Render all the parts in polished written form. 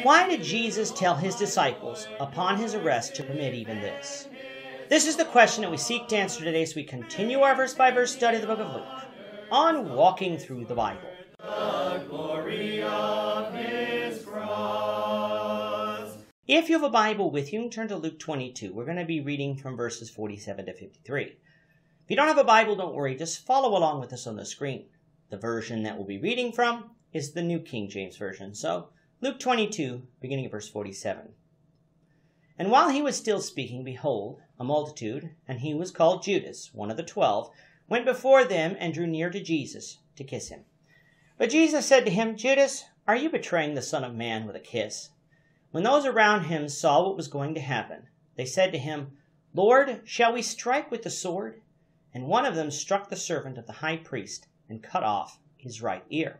Why did Jesus tell his disciples upon his arrest to permit even this? This is the question that we seek to answer today as we continue our verse-by-verse study of the book of Luke on Walking Through the Bible. The glory of his cross. If you have a Bible with you, turn to Luke 22. We're going to be reading from verses 47 to 53. If you don't have a Bible, don't worry. Just follow along with us on the screen. The version that we'll be reading from is the New King James Version. So, Luke 22, beginning at verse 47. And while he was still speaking, behold, a multitude, and he was called Judas, one of the 12, went before them and drew near to Jesus to kiss him. But Jesus said to him, Judas, are you betraying the Son of Man with a kiss? When those around him saw what was going to happen, they said to him, Lord, shall we strike with the sword? And one of them struck the servant of the high priest and cut off his right ear.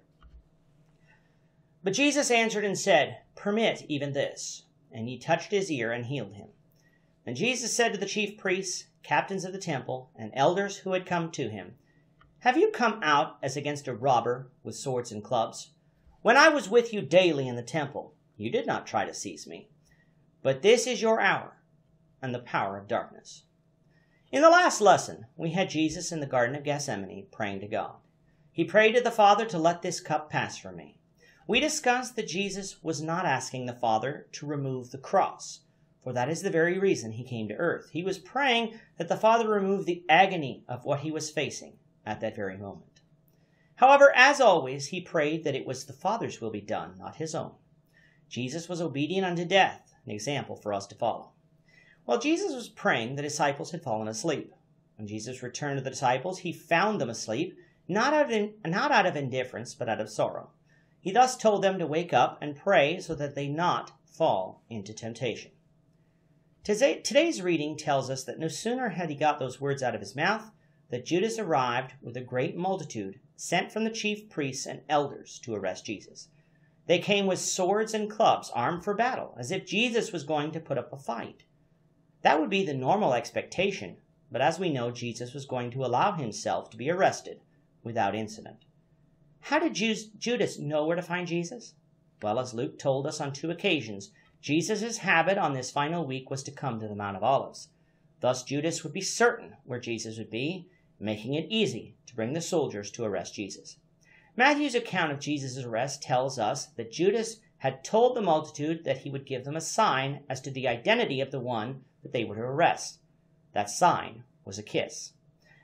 But Jesus answered and said, Permit even this. And he touched his ear and healed him. And Jesus said to the chief priests, captains of the temple, and elders who had come to him, Have you come out as against a robber with swords and clubs? When I was with you daily in the temple, you did not try to seize me. But this is your hour and the power of darkness. In the last lesson, we had Jesus in the Garden of Gethsemane praying to God. He prayed to the Father to let this cup pass from me. We discussed that Jesus was not asking the Father to remove the cross, for that is the very reason he came to earth. He was praying that the Father remove the agony of what he was facing at that very moment. However, as always, he prayed that it was the Father's will be done, not his own. Jesus was obedient unto death, an example for us to follow. While Jesus was praying, the disciples had fallen asleep. When Jesus returned to the disciples, he found them asleep, not out of indifference, but out of sorrow. He thus told them to wake up and pray so that they not fall into temptation. Today's reading tells us that no sooner had he got those words out of his mouth that Judas arrived with a great multitude sent from the chief priests and elders to arrest Jesus. They came with swords and clubs, armed for battle, as if Jesus was going to put up a fight. That would be the normal expectation, but as we know, Jesus was going to allow himself to be arrested without incident. How did Judas know where to find Jesus? Well, as Luke told us on 2 occasions, Jesus' habit on this final week was to come to the Mount of Olives. Thus, Judas would be certain where Jesus would be, making it easy to bring the soldiers to arrest Jesus. Matthew's account of Jesus' arrest tells us that Judas had told the multitude that he would give them a sign as to the identity of the one that they were to arrest. That sign was a kiss.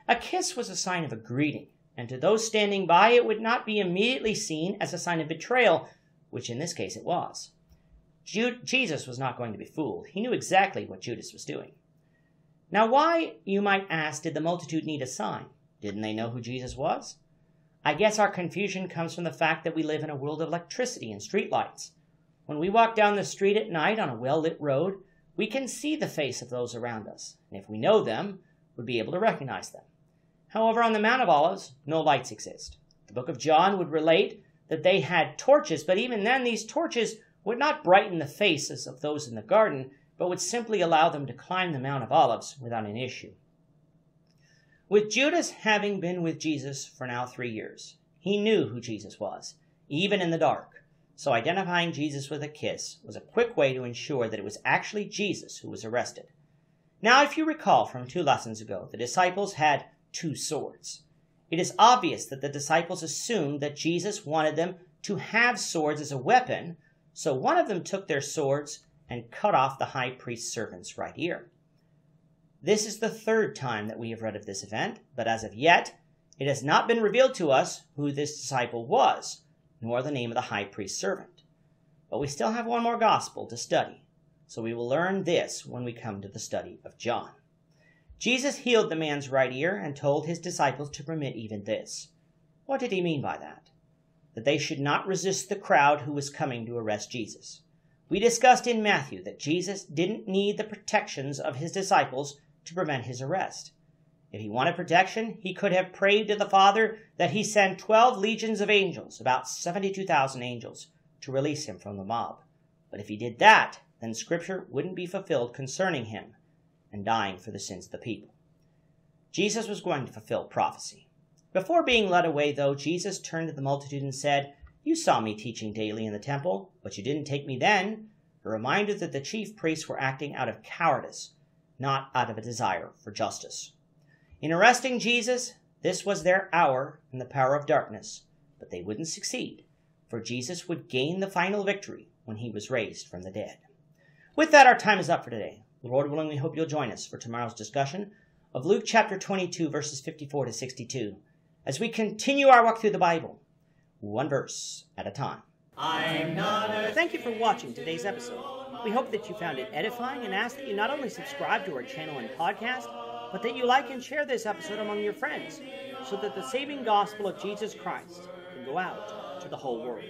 A kiss was a sign of a greeting, and to those standing by it would not be immediately seen as a sign of betrayal, which in this case it was. Jesus was not going to be fooled. He knew exactly what Judas was doing. Now why, you might ask, did the multitude need a sign? Didn't they know who Jesus was? I guess our confusion comes from the fact that we live in a world of electricity and streetlights. When we walk down the street at night on a well-lit road, we can see the face of those around us, and if we know them, we'll be able to recognize them. However, on the Mount of Olives, no lights exist. The book of John would relate that they had torches, but even then these torches would not brighten the faces of those in the garden, but would simply allow them to climb the Mount of Olives without an issue. With Judas having been with Jesus for now 3 years, he knew who Jesus was, even in the dark. So identifying Jesus with a kiss was a quick way to ensure that it was actually Jesus who was arrested. Now, if you recall from 2 lessons ago, the disciples had 2 swords. It is obvious that the disciples assumed that Jesus wanted them to have swords as a weapon, so one of them took their swords and cut off the high priest's servant's right ear. This is the 3rd time that we have read of this event, but as of yet, it has not been revealed to us who this disciple was, nor the name of the high priest's servant. But we still have one more gospel to study, so we will learn this when we come to the study of John. Jesus healed the man's right ear and told his disciples to permit even this. What did he mean by that? That they should not resist the crowd who was coming to arrest Jesus. We discussed in Matthew that Jesus didn't need the protections of his disciples to prevent his arrest. If he wanted protection, he could have prayed to the Father that he send 12 legions of angels, about 72,000 angels, to release him from the mob. But if he did that, then Scripture wouldn't be fulfilled concerning him and dying for the sins of the people. Jesus was going to fulfill prophecy. Before being led away, though, Jesus turned to the multitude and said, You saw me teaching daily in the temple, but you didn't take me then. A reminder that the chief priests were acting out of cowardice, not out of a desire for justice. In arresting Jesus, this was their hour in the power of darkness, but they wouldn't succeed, for Jesus would gain the final victory when he was raised from the dead. With that, our time is up for today. Lord willing, we hope you'll join us for tomorrow's discussion of Luke chapter 22, verses 54 to 62, as we continue our walk through the Bible, one verse at a time. Thank you for watching today's episode. We hope that you found it edifying and ask that you not only subscribe to our channel and podcast, but that you like and share this episode among your friends, so that the saving gospel of Jesus Christ can go out to the whole world.